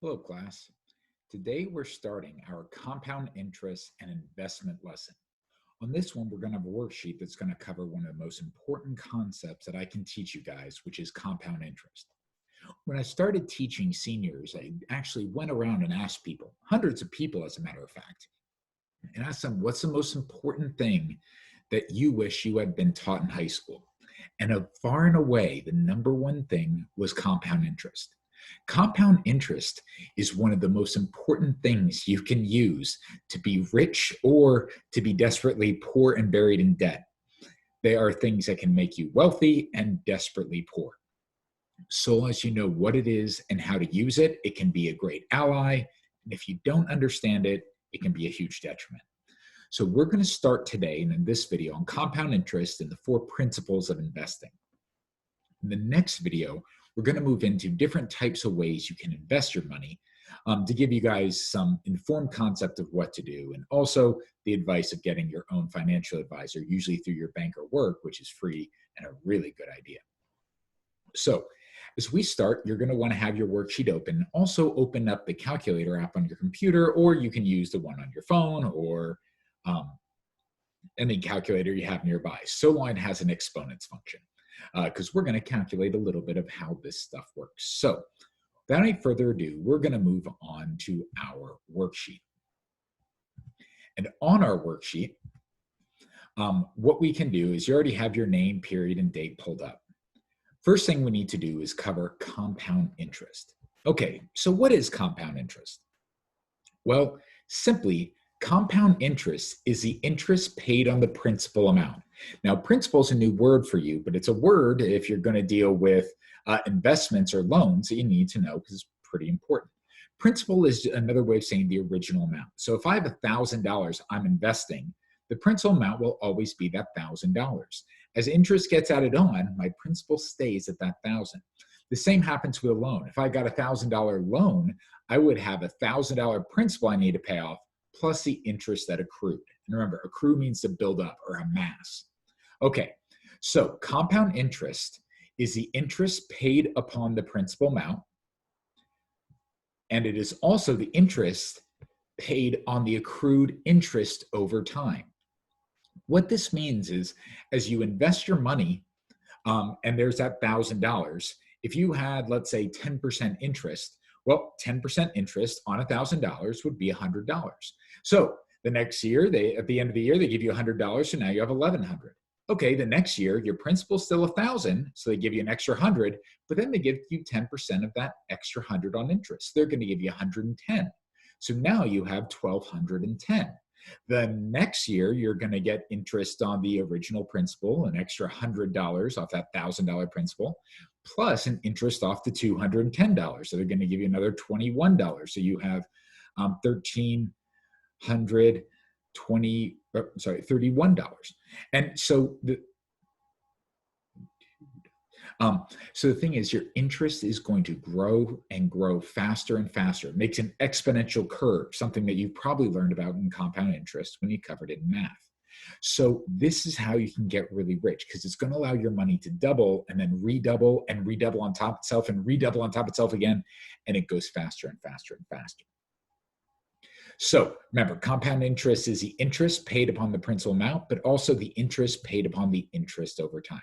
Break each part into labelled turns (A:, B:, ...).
A: Hello, class. Today we're starting our compound interest and investment lesson. On this one, we're going to have a worksheet that's going to cover one of the most important concepts that I can teach you guys, which is compound interest. When I started teaching seniors, I actually went around and asked people, hundreds of people as a matter of fact, and asked them, what's the most important thing that you wish you had been taught in high school? And far and away, the number one thing was compound interest. Compound interest is one of the most important things you can use to be rich or to be desperately poor and buried in debt. They are things that can make you wealthy and desperately poor. So long as you know what it is and how to use it, it can be a great ally. And if you don't understand it, it can be a huge detriment. So we're going to start today and in this video on compound interest and the 4 principles of investing. In the next video, we're going to move into different types of ways you can invest your money to give you guys some informed concept of what to do, and also the advice of getting your own financial advisor, usually through your bank or work, which is free and a really good idea. So as we start, you're going to want to have your worksheet open. Also open up the calculator app on your computer, or you can use the one on your phone or any calculator you have nearby, so long it has an exponents function. Because we're going to calculate a little bit of how this stuff works. So without any further ado, we're going to move on to our worksheet. And on our worksheet, what we can do is you already have your name, period, and date pulled up. First thing we need to do is cover compound interest. Okay, so what is compound interest? Well, simply, compound interest is the interest paid on the principal amount. Now, principal is a new word for you, but it's a word if you're going to deal with investments or loans that you need to know because it's pretty important. Principal is another way of saying the original amount. So if I have $1,000 I'm investing, the principal amount will always be that $1,000. As interest gets added on, my principal stays at that $1,000. The same happens with a loan. If I got a $1,000 loan, I would have a $1,000 principal I need to pay off, plus the interest that accrued. And remember, accrue means to build up or amass. Okay, so compound interest is the interest paid upon the principal amount, and it is also the interest paid on the accrued interest over time. What this means is, as you invest your money, and there's that $1,000, if you had, let's say, 10% interest, well, 10% interest on $1,000 would be $100. So the next year, at the end of the year, they give you $100, so now you have $1,100. Okay, the next year, your principal's still $1,000, so they give you an extra $100, but then they give you 10% of that extra $100 on interest. They're going to give you $110. So now you have $1,210. The next year, you're going to get interest on the original principal, an extra $100 off that $1,000 principal, plus an interest off the $210. So they're going to give you another $21. So you have $1,320. $31. And so the thing is, your interest is going to grow and grow faster and faster. It makes an exponential curve, something that you've probably learned about in compound interest when you covered it in math. So this is how you can get really rich, because it's going to allow your money to double and then redouble and redouble on top of itself and redouble on top of itself again. And it goes faster and faster and faster. So remember, compound interest is the interest paid upon the principal amount, but also the interest paid upon the interest over time.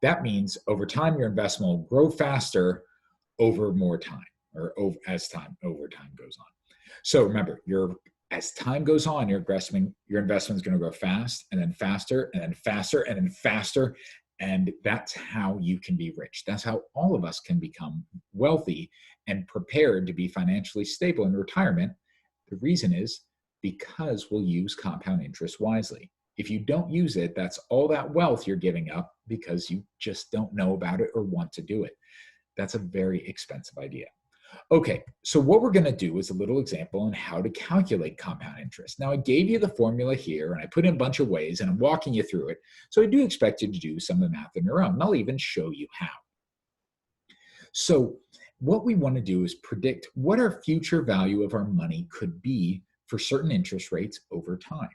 A: That means over time, your investment will grow faster over more time, or as time goes on. So remember, as time goes on, your investment is going to grow fast, and then faster, and then faster, and then faster. And that's how you can be rich. That's how all of us can become wealthy and prepared to be financially stable in retirement. The reason is because we'll use compound interest wisely. If you don't use it, that's all that wealth you're giving up because you just don't know about it or want to do it. That's a very expensive idea. Okay, so what we're going to do is a little example on how to calculate compound interest. Now, I gave you the formula here, and I put in a bunch of ways, and I'm walking you through it. So I do expect you to do some of the math on your own, and I'll even show you how. So what we want to do is predict what our future value of our money could be for certain interest rates over time.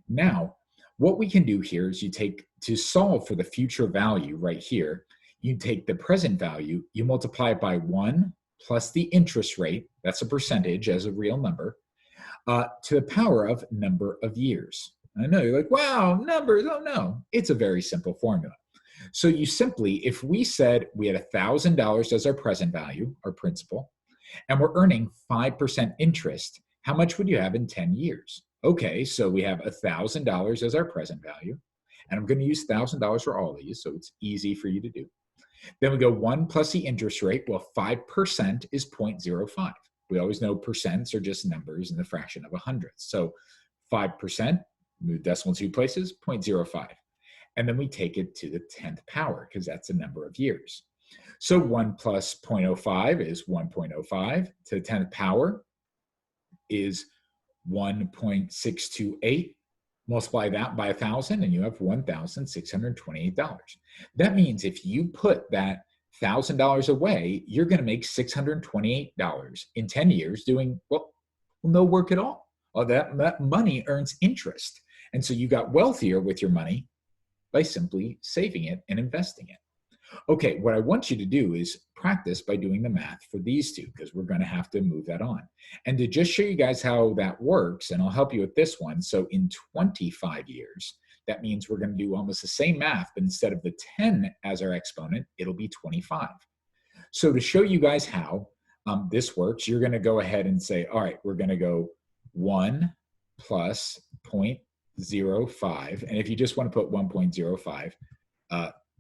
A: Now, what we can do here is to solve for the future value right here, you take the present value, you multiply it by 1 plus the interest rate, that's a percentage as a real number, to the power of number of years. I know you're like, wow, numbers. Oh, no, it's a very simple formula. So you simply, if we said we had $1,000 as our present value, our principal, and we're earning 5% interest, how much would you have in 10 years? Okay, so we have $1,000 as our present value, and I'm going to use $1,000 for all of these, so it's easy for you to do. Then we go 1 plus the interest rate. Well, 5% is 0.05. We always know percents are just numbers in the fraction of 100. So 5%, move decimal 2 places, 0.05. And then we take it to the 10th power because that's the number of years. So 1 plus 0.05 is 1.05 to the 10th power is 1.628. Multiply that by 1,000 and you have $1,628. That means if you put that $1,000 away, you're going to make $628 in 10 years doing, well, no work at all. Well, that money earns interest. And so you got wealthier with your money by simply saving it and investing it. Okay, what I want you to do is practice by doing the math for these two, because we're going to have to move that on. And to just show you guys how that works, and I'll help you with this one. So in 25 years, that means we're going to do almost the same math, but instead of the 10 as our exponent, it'll be 25. So to show you guys how this works, you're going to go ahead and say, all right, we're going to go 1 plus 0.05. And if you just want to put 1.05,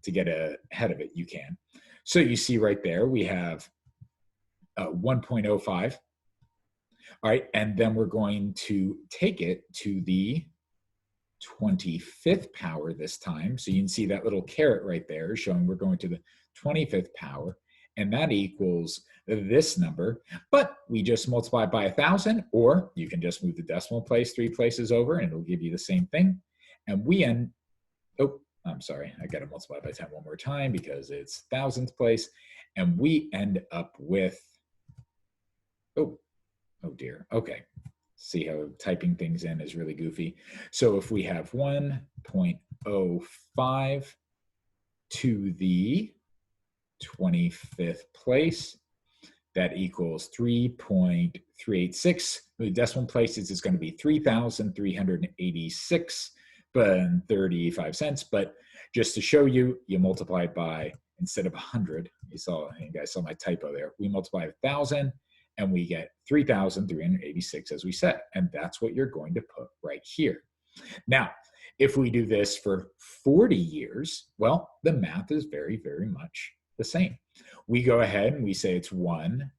A: to get ahead of it, you can. So you see right there, we have 1.05. All right, and then we're going to take it to the 25th power this time. So you can see that little caret right there showing we're going to the 25th power, and that equals this number. But we just multiply by 1,000, or you can just move the decimal place 3 places over, and it'll give you the same thing. And we end, oh, I'm sorry, I got to multiply by 10 one more time because it's thousandth place. And we end up with, oh dear. Okay. See how typing things in is really goofy. So if we have 1.05 to the 25th place, that equals 3.386. The decimal places is going to be 3,386. But 35 cents. But just to show you, you multiply it by, instead of 100, you guys saw my typo there. We multiply 1,000 and we get 3,386 as we said. And that's what you're going to put right here. Now, if we do this for 40 years, well, the math is very, very much the same. We go ahead and we say it's 1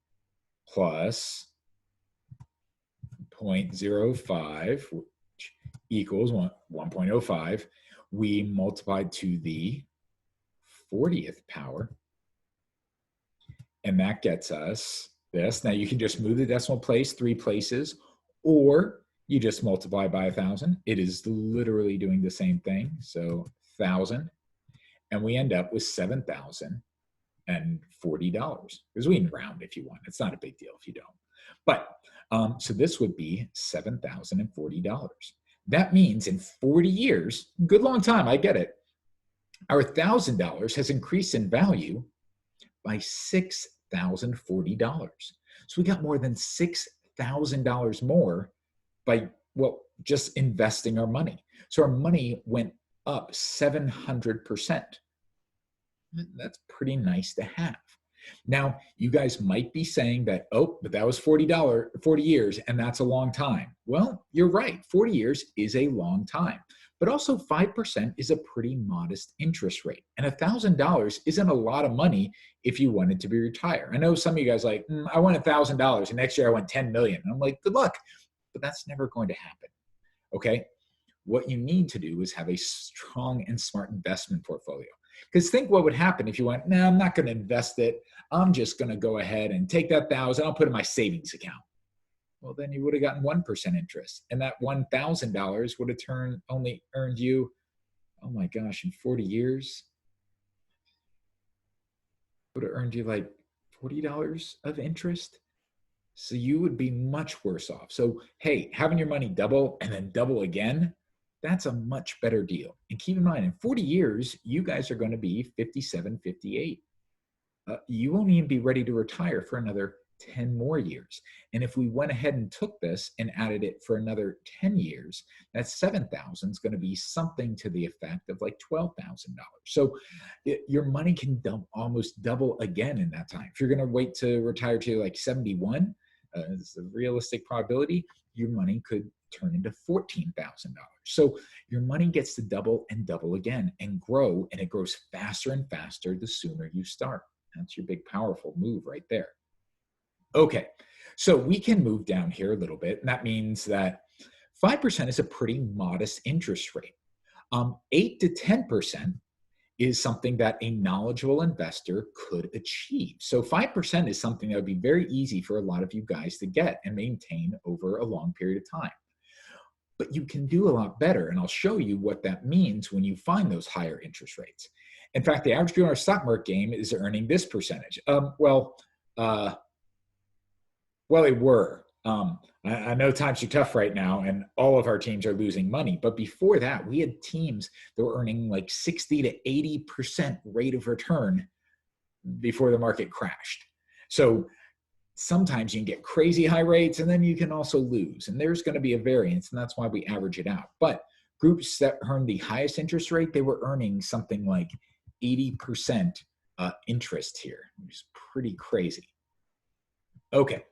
A: plus 0.05, equals 1.05. We multiplied to the 40th power, and that gets us this. Now you can just move the decimal place 3 places, or you just multiply by 1,000. It is literally doing the same thing. So 1,000, and we end up with $7,040, because we can round if you want. It's not a big deal if you don't. But so this would be $7,040. That means in 40 years, good long time, I get it, our $1,000 has increased in value by $6,040. So we got more than $6,000 more by, well, just investing our money. So our money went up 700%. That's pretty nice to have. Now, you guys might be saying that, oh, but that was 40 years, and that's a long time. Well, you're right. 40 years is a long time. But also 5% is a pretty modest interest rate. And $1,000 isn't a lot of money if you wanted to be retired. I know some of you guys are like, I want $1,000, and next year I want 10 million. And I'm like, good luck. But that's never going to happen. Okay? What you need to do is have a strong and smart investment portfolio. Because think what would happen if you went, no, I'm not going to invest it. I'm just going to go ahead and take that 1,000. I'll put it in my savings account. Well, then you would have gotten 1% interest. And that $1,000 would have only earned you, oh my gosh, in 40 years, would have earned you like $40 of interest. So you would be much worse off. So, hey, having your money double and then double again, that's a much better deal. And keep in mind, in 40 years, you guys are going to be 57, 58. You won't even be ready to retire for another 10 more years. And if we went ahead and took this and added it for another 10 years, that 7,000 is going to be something to the effect of like $12,000. So your money can almost double again in that time. If you're going to wait to retire to like 71, it's a realistic probability, your money could turn into $14,000. So your money gets to double and double again and grow, and it grows faster and faster the sooner you start. That's your big, powerful move right there. Okay, so we can move down here a little bit, and that means that 5% is a pretty modest interest rate. 8 to 10% is something that a knowledgeable investor could achieve. So 5% is something that would be very easy for a lot of you guys to get and maintain over a long period of time. But you can do a lot better, and I'll show you what that means when you find those higher interest rates. In fact, the average viewer in our stock market game is earning this percentage. Well, they were. I know times are tough right now, and all of our teams are losing money. But before that, we had teams that were earning like 60 to 80% rate of return before the market crashed. So sometimes you can get crazy high rates, and then you can also lose. And there's going to be a variance, and that's why we average it out. But groups that earned the highest interest rate, they were earning something like 80% interest here, which is pretty crazy. Okay.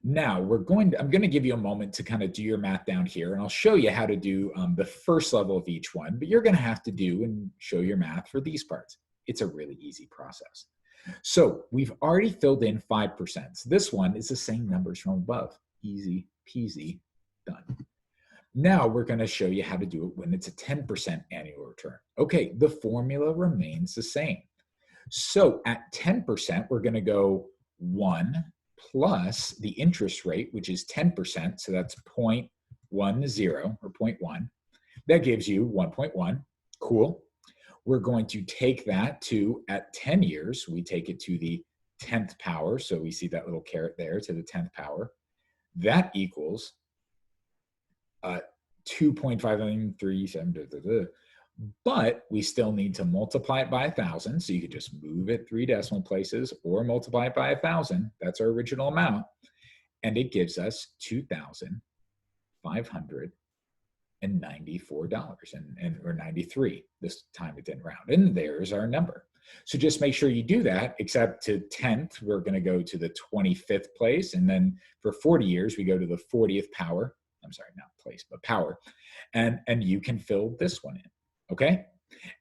A: Now I'm going to give you a moment to kind of do your math down here, and I'll show you how to do the first level of each one, but you're going to have to do and show your math for these parts. It's a really easy process. So we've already filled in 5%. So this one is the same numbers from above. Easy peasy, done. Now we're going to show you how to do it when it's a 10% annual return. Okay, the formula remains the same. So at 10%, we're going to go 1 plus the interest rate, which is 10%. So that's 0.10 or 0.1. That gives you 1.1. Cool. We're going to take that to, at 10 years, we take it to the 10th power. So we see that little caret there to the 10th power. That equals 2.5937. But we still need to multiply it by 1,000. So you could just move it 3 decimal places or multiply it by 1,000. That's our original amount. And it gives us $2,594 or 93. This time it didn't round. And there's our number. So just make sure you do that, except to 10th, we're going to go to the 25th place. And then for 40 years, we go to the 40th power. I'm sorry, not place, but power. And you can fill this one in. Okay.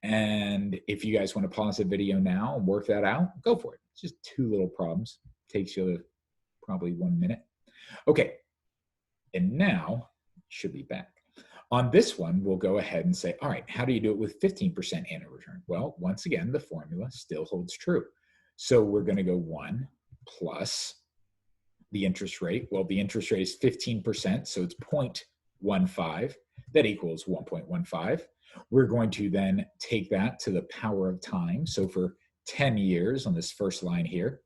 A: And if you guys want to pause the video now and work that out, go for it. It's just 2 little problems. Takes you probably 1 minute. Okay. And now should be back. On this one, we'll go ahead and say, all right, how do you do it with 15% annual return? Well, once again, the formula still holds true. So we're going to go 1 plus the interest rate. Well, the interest rate is 15%, so it's 0.15. That equals 1.15. We're going to then take that to the power of time. So for 10 years on this first line here,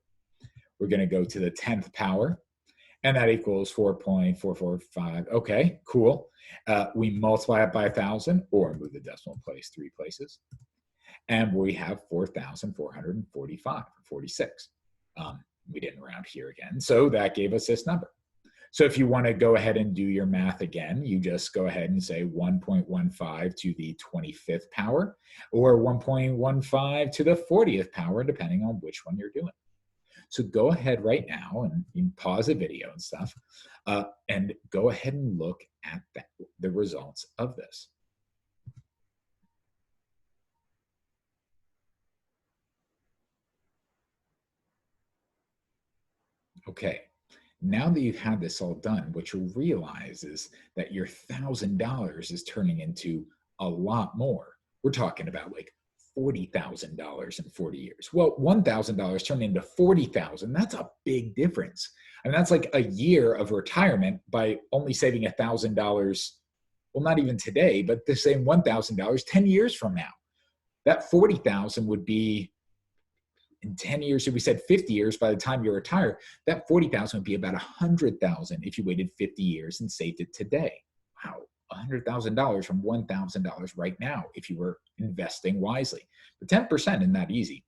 A: we're going to go to the 10th power, and that equals 4.445. Okay, cool. We multiply it by 1,000 or move the decimal place 3 places, and we have 4,445 or 46. We didn't round here again, so that gave us this number. So if you want to go ahead and do your math again, you just go ahead and say 1.15 to the 25th power or 1.15 to the 40th power, depending on which one you're doing. So go ahead right now, and you can pause the video and stuff, and go ahead and look at the results of this. Okay. Now that you've had this all done, what you'll realize is that your $1,000 is turning into a lot more. We're talking about like $40,000 in 40 years. Well, $1,000 turned into $40,000. That's a big difference. I mean, that's like a year of retirement by only saving $1,000. Well, not even today, but the same $1,000 10 years from now. That $40,000 would be in 10 years. If we said 50 years, by the time you retire, that $40,000 would be about $100,000 if you waited 50 years and saved it today. Wow, $100,000 from $1,000 right now if you were investing wisely. But 10% isn't that easy.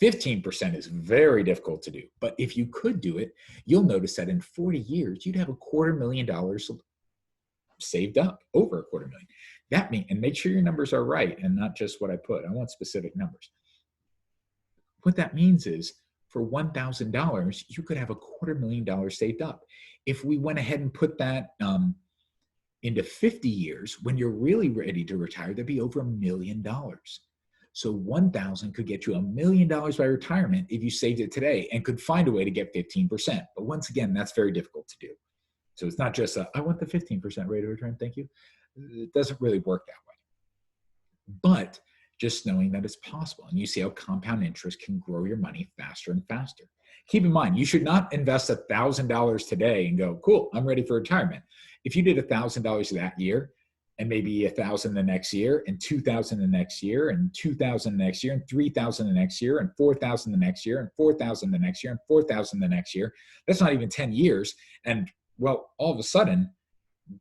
A: 15% is very difficult to do. But if you could do it, you'll notice that in 40 years, you'd have $250,000 saved up, over $250,000. That means, and make sure your numbers are right and not just what I put. I want specific numbers. What that means is for $1,000, you could have $250,000 saved up. If we went ahead and put that into 50 years, when you're really ready to retire, there'd be over $1 million. So 1,000 could get you $1 million by retirement if you saved it today and could find a way to get 15%. But once again, that's very difficult to do. So it's not just I want the 15% rate of return, thank you. It doesn't really work that way. But just knowing that it's possible, and you see how compound interest can grow your money faster and faster. Keep in mind, you should not invest $1,000 today and go, cool, I'm ready for retirement. If you did $1,000 that year, and maybe 1,000 the next year, and 2,000 the next year, and 2,000 the next year, and 3,000 the next year, and 4,000 the next year, and 4,000 the next year, and 4,000 the next year, that's not even 10 years. And well, all of a sudden,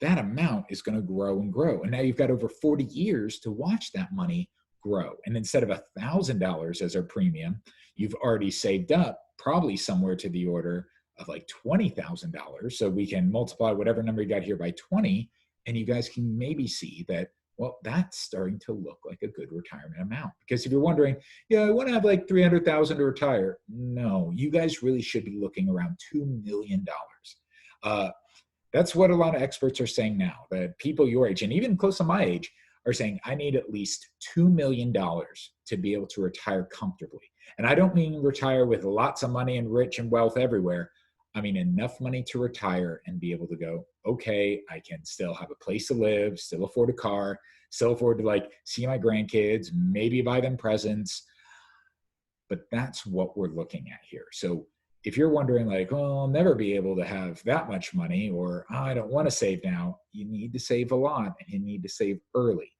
A: that amount is going to grow and grow. And now you've got over 40 years to watch that money grow. And instead of $1,000 as our premium, you've already saved up probably somewhere to the order of like $20,000. So we can multiply whatever number you got here by 20, and you guys can maybe see that, well, that's starting to look like a good retirement amount. Because if you're wondering, yeah, I want to have like 300,000 to retire. No, you guys really should be looking around $2 million. That's what a lot of experts are saying now, that people your age, and even close to my age, are saying, I need at least $2 million to be able to retire comfortably. And I don't mean retire with lots of money and rich and wealth everywhere. I mean, enough money to retire and be able to go, okay, I can still have a place to live, still afford a car, still afford to like see my grandkids, maybe buy them presents. But that's what we're looking at here. So if you're wondering like, oh, I'll never be able to have that much money, or oh, I don't want to save now, you need to save a lot and you need to save early.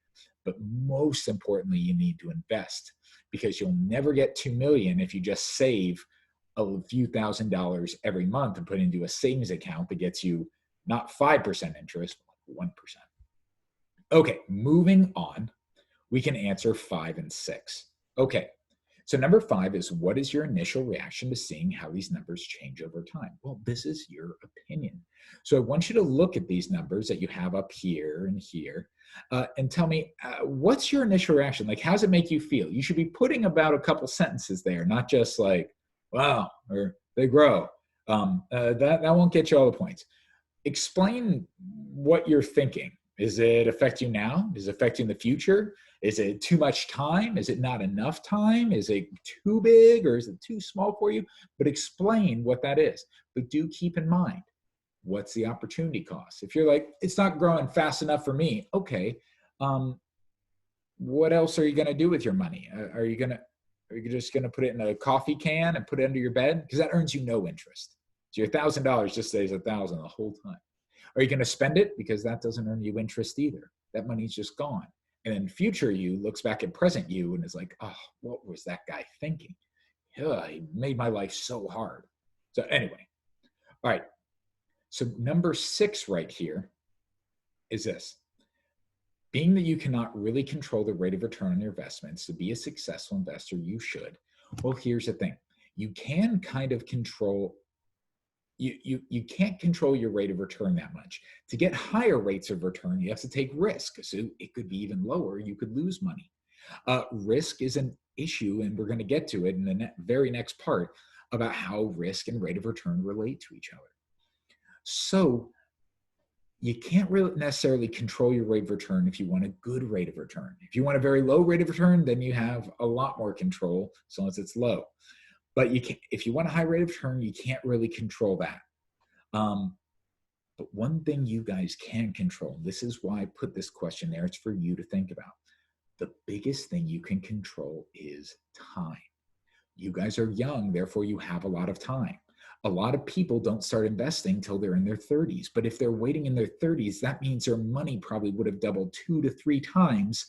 A: But most importantly, you need to invest, because you'll never get 2 million if you just save a few $1,000s every month and put into a savings account that gets you not 5% interest, but 1%. Okay, moving on, we can answer 5 and 6. Okay, so number 5 is, what is your initial reaction to seeing how these numbers change over time? Well, this is your opinion. So I want you to look at these numbers that you have up here and here and tell me, what's your initial reaction? Like, how does it make you feel? You should be putting about a couple sentences there, not just like, wow, or they grow. That won't get you all the points. Explain what you're thinking. Is it affecting you now? Is it affecting the future? Is it too much time? Is it not enough time? Is it too big or is it too small for you? But explain what that is. But do keep in mind, what's the opportunity cost? If you're like, it's not growing fast enough for me, okay. What else are you going to do with your money? Are you just going to put it in a coffee can and put it under your bed? Because that earns you no interest. So your $1,000 just stays $1,000 the whole time. Are you going to spend it? Because that doesn't earn you interest either. That money's just gone. And then future you looks back at present you and is like, oh, what was that guy thinking? He made my life so hard. So anyway, all right. So number 6 right here is this. Being that you cannot really control the rate of return on your investments, to be a successful investor, you should. Well, here's the thing. You can kind of control, you can't control your rate of return that much. To get higher rates of return, you have to take risk. So it could be even lower. You could lose money. Risk is an issue, and we're going to get to it in the very next part about how risk and rate of return relate to each other. So you can't really necessarily control your rate of return if you want a good rate of return. If you want a very low rate of return, then you have a lot more control, as long as it's low. But you can, if you want a high rate of return, you can't really control that. But one thing you guys can control, this is why I put this question there, it's for you to think about. The biggest thing you can control is time. You guys are young, therefore you have a lot of time. A lot of people don't start investing till they're in their 30s. But if they're waiting in their 30s, that means their money probably would have doubled 2 to 3 times,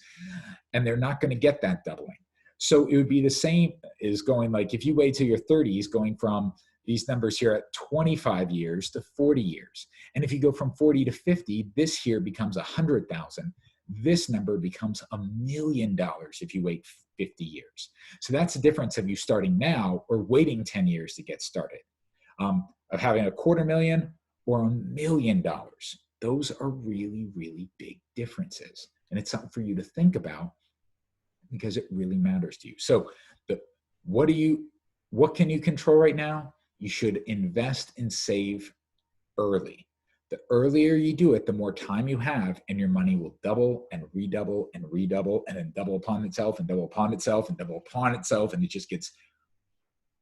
A: and they're not going to get that doubling. So it would be the same as going like, if you wait till your 30s, going from these numbers here at 25 years to 40 years. And if you go from 40 to 50, this here becomes 100,000. This number becomes $1 million if you wait 50 years. So that's the difference of you starting now or waiting 10 years to get started. Of having $250,000 or $1 million. Those are really, really big differences. And it's something for you to think about because it really matters to you. So what can you control right now? You should invest and save early. The earlier you do it, the more time you have, and your money will double and redouble and redouble and then double upon itself and double upon itself and double upon itself. And it just gets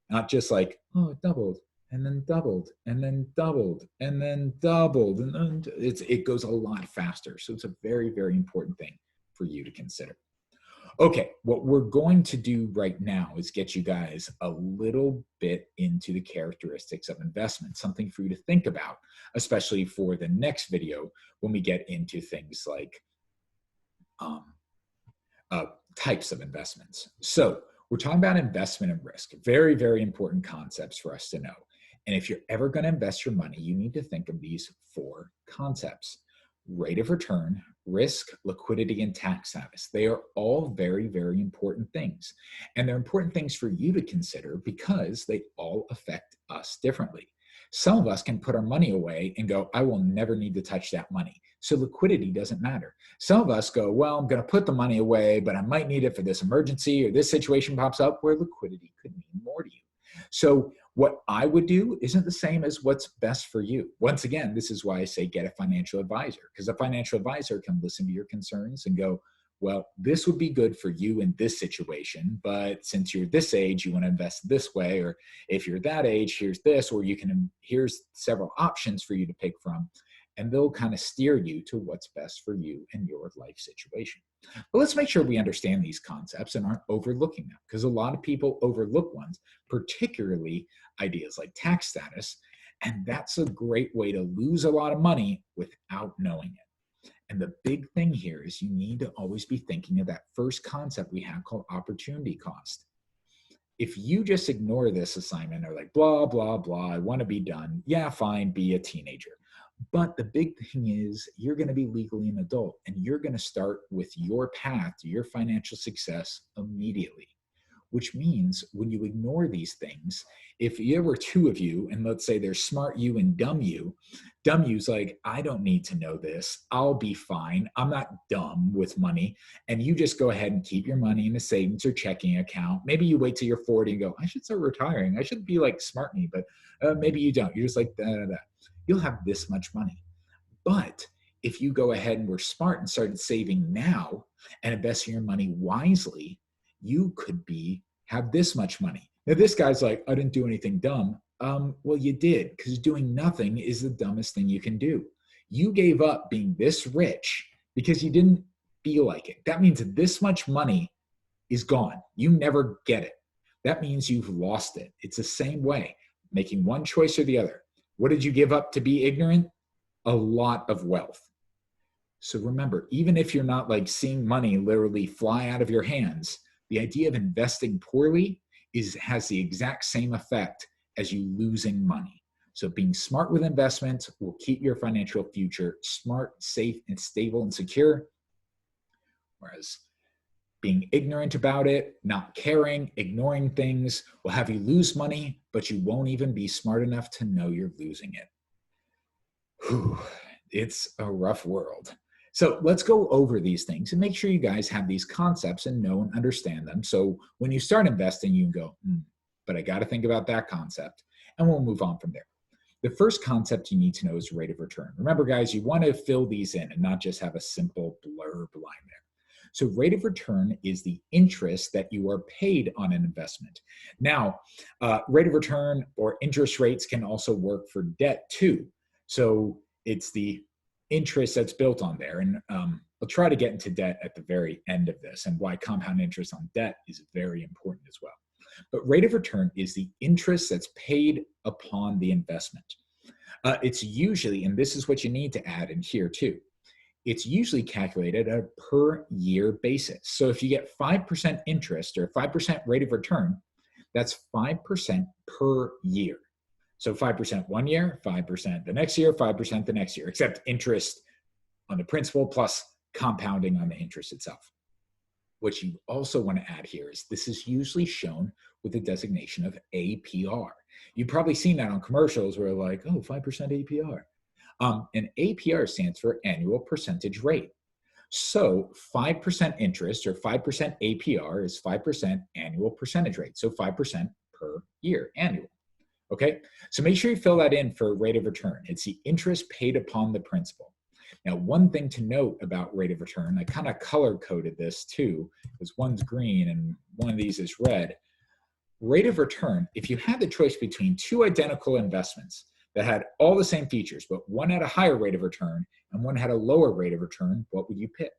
A: not just like, oh, it doubled and then doubled and then doubled and then doubled. And then it goes a lot faster. So it's a very, very important thing for you to consider. Okay, what we're going to do right now is get you guys a little bit into the characteristics of investment, something for you to think about, especially for the next video when we get into things like types of investments. So we're talking about investment and risk, very, very important concepts for us to know. And if you're ever going to invest your money, you need to think of these 4 concepts: rate of return, risk, liquidity, and tax status. They are all very, very important things. And they're important things for you to consider because they all affect us differently. Some of us can put our money away and go, I will never need to touch that money. So liquidity doesn't matter. Some of us go, well, I'm going to put the money away, but I might need it for this emergency or this situation pops up, where liquidity could mean more to you. So what I would do isn't the same as what's best for you. Once again, this is why I say get a financial advisor, because a financial advisor can listen to your concerns and go, well, this would be good for you in this situation, but since you're this age, you want to invest this way, or if you're that age, here's this, or here's several options for you to pick from, and they'll kind of steer you to what's best for you and your life situation. But let's make sure we understand these concepts and aren't overlooking them, because a lot of people overlook ones, particularly ideas like tax status, and that's a great way to lose a lot of money without knowing it. And the big thing here is you need to always be thinking of that first concept we have called opportunity cost. If you just ignore this assignment or like, blah, blah, blah, I want to be done, yeah, fine, be a teenager. But the big thing is you're going to be legally an adult and you're going to start with your path to your financial success immediately, which means when you ignore these things, if there were 2 of you and let's say there's smart you and dumb you's like, I don't need to know this. I'll be fine. I'm not dumb with money. And you just go ahead and keep your money in a savings or checking account. Maybe you wait till you're 40 and go, I should start retiring. I should be like smart me, but maybe you don't. You're just like, da. You'll have this much money. But if you go ahead and were smart and started saving now and investing your money wisely, you could have this much money. Now, this guy's like, I didn't do anything dumb. Well, you did, because doing nothing is the dumbest thing you can do. You gave up being this rich because you didn't feel like it. That means that this much money is gone. You never get it. That means you've lost it. It's the same way, making one choice or the other. What did you give up to be ignorant? A lot of wealth. So remember, even if you're not like seeing money literally fly out of your hands, the idea of investing poorly has the exact same effect as you losing money. So being smart with investments will keep your financial future smart, safe, and stable and secure. Whereas being ignorant about it, not caring, ignoring things will have you lose money, but you won't even be smart enough to know you're losing it. Whew, it's a rough world. So let's go over these things and make sure you guys have these concepts and know and understand them. So when you start investing, you can go, but I got to think about that concept, and we'll move on from there. The first concept you need to know is rate of return. Remember, guys, you want to fill these in and not just have a simple blurb line there. So rate of return is the interest that you are paid on an investment. Now, rate of return or interest rates can also work for debt too. So it's the interest that's built on there. And I'll try to get into debt at the very end of this and why compound interest on debt is very important as well. But rate of return is the interest that's paid upon the investment. It's usually, and this is what you need to add in here too, it's usually calculated at a per year basis. So if you get 5% interest or 5% rate of return, that's 5% per year. So 5% one year, 5% the next year, 5% the next year, except interest on the principal plus compounding on the interest itself. What you also want to add here is this is usually shown with the designation of APR. You've probably seen that on commercials where like, oh, 5% APR. And APR stands for annual percentage rate. So 5% interest or 5% APR is 5% annual percentage rate. So 5% per year, annual. Okay, so make sure you fill that in for rate of return. It's the interest paid upon the principal. Now, one thing to note about rate of return, I kind of color coded this too, because one's green and one of these is red. Rate of return, if you had the choice between two identical investments that had all the same features, but one had a higher rate of return and one had a lower rate of return, what would you pick?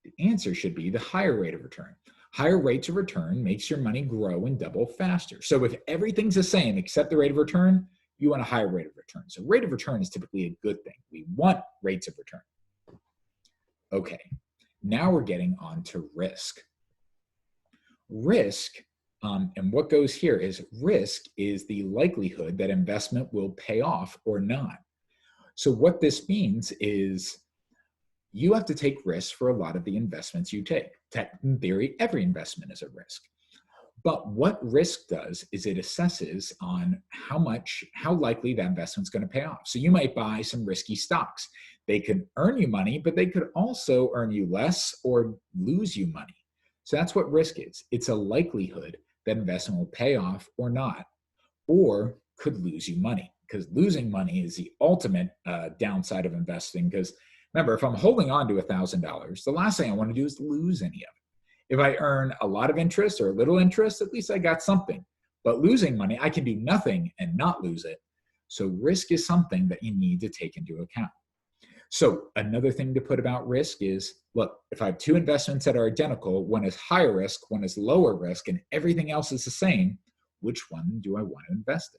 A: The answer should be the higher rate of return. Higher rates of return makes your money grow and double faster. So if everything's the same except the rate of return, you want a higher rate of return. So rate of return is typically a good thing. We want rates of return. Okay, now we're getting on to risk. Risk, and what goes here is risk is the likelihood that investment will pay off or not. So what this means is you have to take risks for a lot of the investments you take. In theory, every investment is a risk. But what risk does is it assesses on how likely that investment's going to pay off. So you might buy some risky stocks. They could earn you money, but they could also earn you less or lose you money. So that's what risk is. It's a likelihood that investment will pay off or not, or could lose you money, because losing money is the ultimate downside of investing. Because remember, if I'm holding on to $1,000, the last thing I want to do is lose any of it. If I earn a lot of interest or a little interest, at least I got something. But losing money, I can do nothing and not lose it. So risk is something that you need to take into account. So another thing to put about risk is, look, if I have two investments that are identical, one is higher risk, one is lower risk, and everything else is the same, which one do I want to invest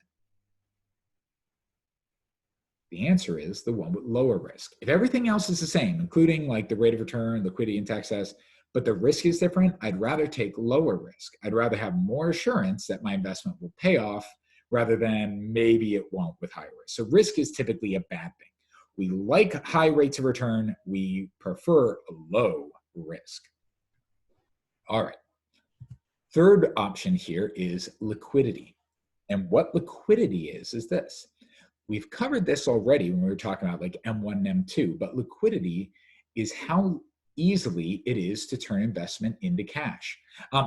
A: in? The answer is the one with lower risk. If everything else is the same, including like the rate of return, liquidity, and tax status, but the risk is different, I'd rather take lower risk. I'd rather have more assurance that my investment will pay off rather than maybe it won't with high risk. So risk is typically a bad thing. We like high rates of return. We prefer low risk. All right. Third option here is liquidity. And what liquidity is this. We've covered this already when we were talking about like M1 and M2, but liquidity is how easily it is to turn investment into cash.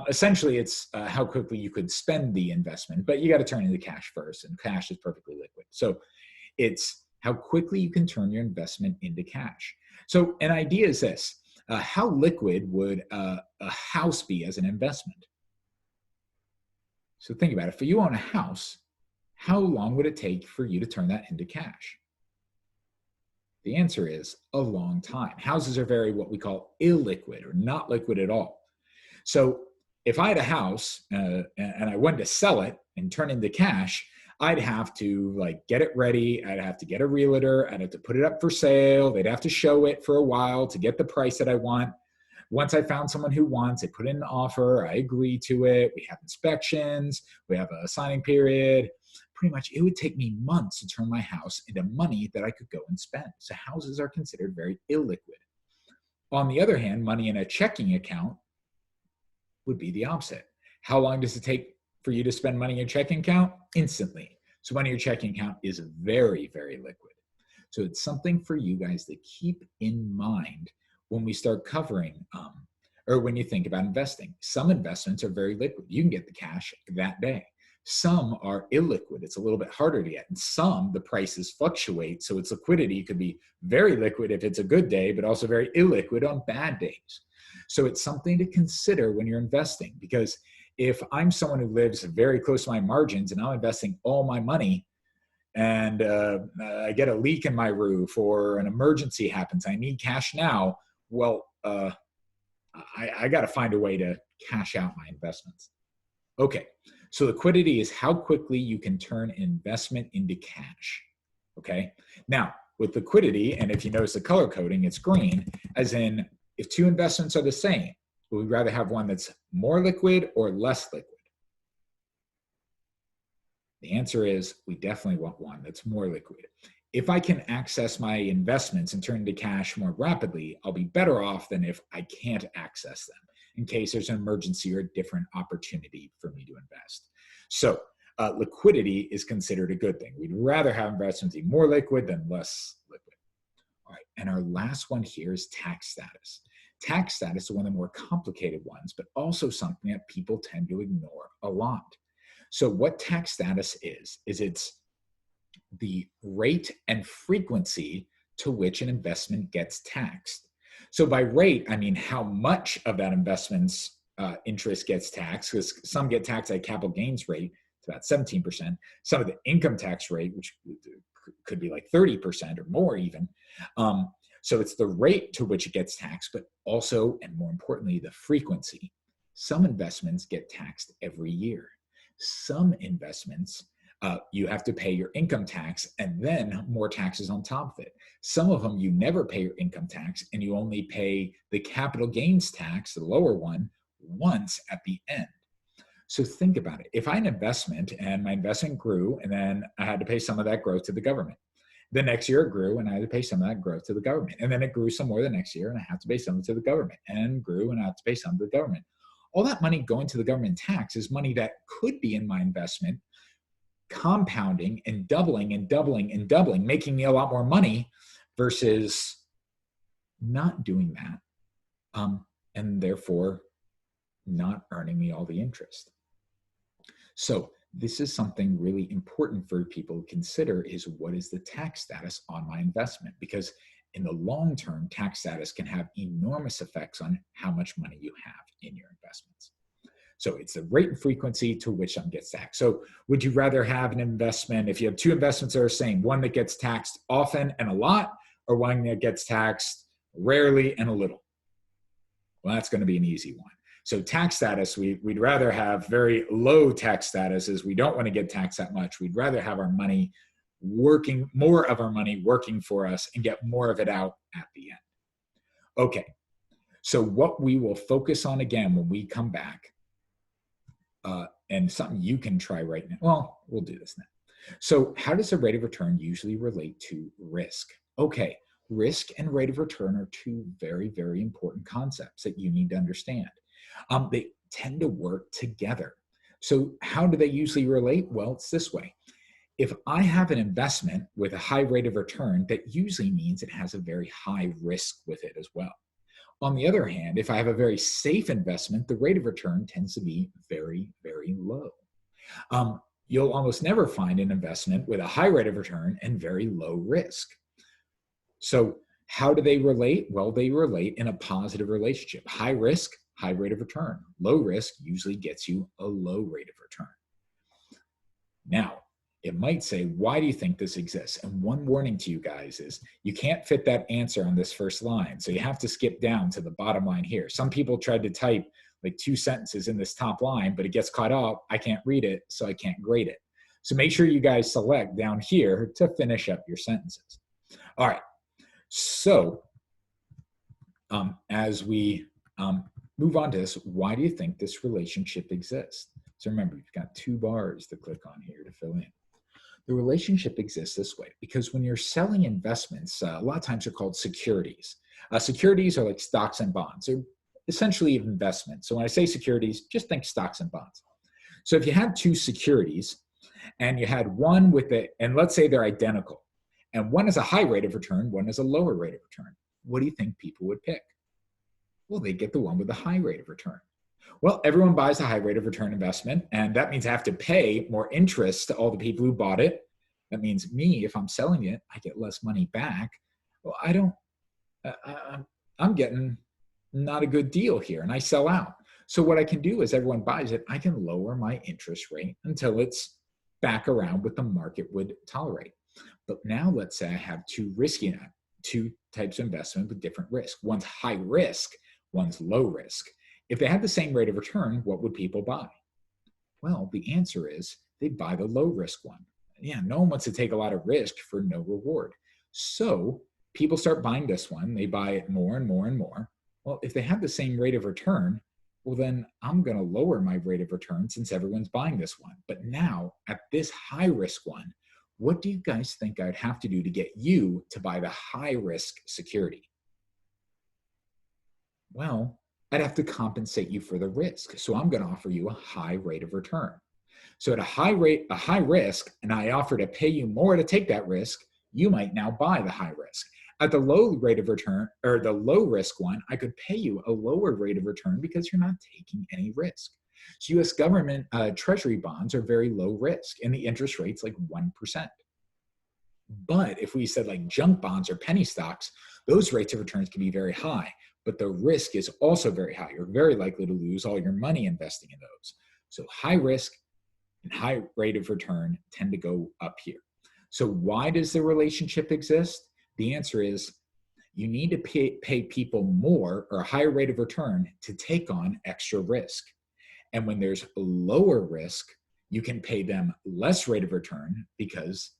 A: Essentially, it's how quickly you could spend the investment, but you got to turn it into cash first, and cash is perfectly liquid. So it's how quickly you can turn your investment into cash. So an idea is this, how liquid would a house be as an investment? So think about it. If you own a house, how long would it take for you to turn that into cash? The answer is a long time. Houses are very what we call illiquid or not liquid at all. So if I had a house and I wanted to sell it and turn it into cash, I'd have to like get it ready. I'd have to get a realtor. I'd have to put it up for sale. They'd have to show it for a while to get the price that I want. Once I found someone who wants, I put in an offer. I agree to it. We have inspections. We have a signing period. Pretty much it would take me months to turn my house into money that I could go and spend. So houses are considered very illiquid. On the other hand, money in a checking account would be the opposite. How long does it take for you to spend money in your checking account? Instantly. So money in your checking account is very, very liquid. So it's something for you guys to keep in mind when we start covering, or when you think about investing. Some investments are very liquid. You can get the cash that day. Some are illiquid. It's a little bit harder to get. And some, the prices fluctuate. So its liquidity could be very liquid if it's a good day, but also very illiquid on bad days. So it's something to consider when you're investing, because if I'm someone who lives very close to my margins and I'm investing all my money and I get a leak in my roof or an emergency happens, I need cash now, well, I got to find a way to cash out my investments. Okay, so liquidity is how quickly you can turn investment into cash. Okay, now with liquidity, and if you notice the color coding, it's green, as in if two investments are the same, would we rather have one that's more liquid or less liquid? The answer is we definitely want one that's more liquid. if I can access my investments and turn into cash more rapidly, I'll be better off than if I can't access them in case there's an emergency or a different opportunity for me to invest. So liquidity is considered a good thing. We'd rather have investments be more liquid than less liquid. All right, and our last one here is tax status. Tax status is one of the more complicated ones, but also something that people tend to ignore a lot. So what tax status is it's the rate and frequency to which an investment gets taxed. So by rate, I mean how much of that investment's interest gets taxed, because some get taxed at a capital gains rate, it's about 17%. Some of the income tax rate, which could be like 30% or more even. So it's the rate to which it gets taxed, but also, and more importantly, the frequency. Some investments get taxed every year. Some investments, you have to pay your income tax and then more taxes on top of it. Some of them, you never pay your income tax and you only pay the capital gains tax, the lower one, once at the end. So think about it. If I had an investment and my investment grew and then I had to pay some of that growth to the government. The next year it grew and I had to pay some of that growth to the government. And then it grew some more the next year and I have to pay some to the government, and grew and I have to pay some to the government. All that money going to the government tax is money that could be in my investment, compounding and doubling and doubling and doubling, making me a lot more money versus not doing that, and therefore not earning me all the interest. So this is something really important for people to consider, is what is the tax status on my investment? Because in the long term, tax status can have enormous effects on how much money you have in your investments. So it's the rate and frequency to which something gets taxed. So would you rather have an investment, if you have two investments that are the same, one that gets taxed often and a lot, or one that gets taxed rarely and a little? Well, that's going to be an easy one. So tax status, we'd rather have very low tax status, as we don't want to get taxed that much. We'd rather have our money working, more of our money working for us, and get more of it out at the end. Okay, so what we will focus on again when we come back, and something you can try right now. Well, we'll do this now. So how does the rate of return usually relate to risk? Okay, risk and rate of return are two very, very important concepts that you need to understand. They tend to work together. So how do they usually relate? Well, it's this way. If I have an investment with a high rate of return, that usually means it has a very high risk with it as well. On the other hand, if I have a very safe investment, the rate of return tends to be very, very low. You'll almost never find an investment with a high rate of return and very low risk. So how do they relate? Well, they relate in a positive relationship. High risk, high rate of return. Low risk usually gets you a low rate of return. Now, it might say, why do you think this exists? And one warning to you guys is you can't fit that answer on this first line. So you have to skip down to the bottom line here. Some people tried to type like 2 sentences in this top line, but it gets caught up. I can't read it, so I can't grade it. So make sure you guys select down here to finish up your sentences. All right. So as we move on to this, why do you think this relationship exists? So remember, you've got 2 bars to click on here to fill in. The relationship exists this way because when you're selling investments, a lot of times they're called securities. Securities are like stocks and bonds. They're essentially investments. So when I say securities, just think stocks and bonds. So if you had 2 securities and you had one with it, and let's say they're identical, and one has a high rate of return, one has a lower rate of return, what do you think people would pick? Well, they get the one with the high rate of return. Well, everyone buys a high rate of return investment, and that means I have to pay more interest to all the people who bought it. That means me, if I'm selling it, I get less money back. Well, I'm getting not a good deal here, and I sell out. So what I can do is everyone buys it, I can lower my interest rate until it's back around what the market would tolerate. But now let's say I have 2 types of investment with different risk. One's high risk, one's low risk. If they had the same rate of return, what would people buy? Well, the answer is they'd buy the low risk one. Yeah, no one wants to take a lot of risk for no reward. So people start buying this one. They buy it more and more and more. Well, if they have the same rate of return, well, then I'm going to lower my rate of return since everyone's buying this one. But now at this high risk one, what do you guys think I'd have to do to get you to buy the high risk security? Well, I'd have to compensate you for the risk. So I'm going to offer you a high rate of return. So at a high risk, and I offer to pay you more to take that risk, you might now buy the high risk. At the low rate of return, or the low risk one, I could pay you a lower rate of return because you're not taking any risk. So US government treasury bonds are very low risk, and the interest rate's like 1%. But if we said like junk bonds or penny stocks, those rates of returns can be very high, but the risk is also very high. You're very likely to lose all your money investing in those. So high risk and high rate of return tend to go up here. So why does the relationship exist? The answer is you need to pay people more or a higher rate of return to take on extra risk. And when there's lower risk, you can pay them less rate of return because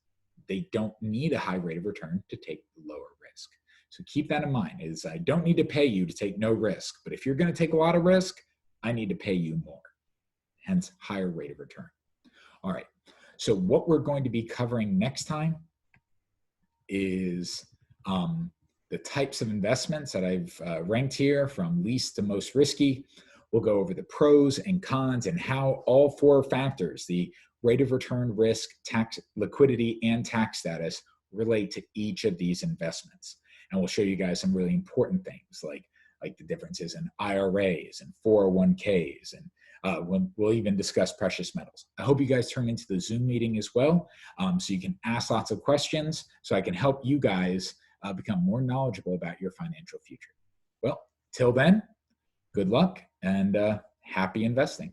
A: they don't need a high rate of return to take lower risk. So keep that in mind, is I don't need to pay you to take no risk, but if you're going to take a lot of risk, I need to pay you more, hence higher rate of return. All right, so what we're going to be covering next time is the types of investments that I've ranked here from least to most risky. We'll go over the pros and cons and how all four factors, the rate of return, risk, tax, liquidity, and tax status, relate to each of these investments. And we'll show you guys some really important things like the differences in IRAs and 401ks, and we'll even discuss precious metals. I hope you guys turn into the Zoom meeting as well, so you can ask lots of questions so I can help you guys become more knowledgeable about your financial future. Well, till then, good luck and happy investing.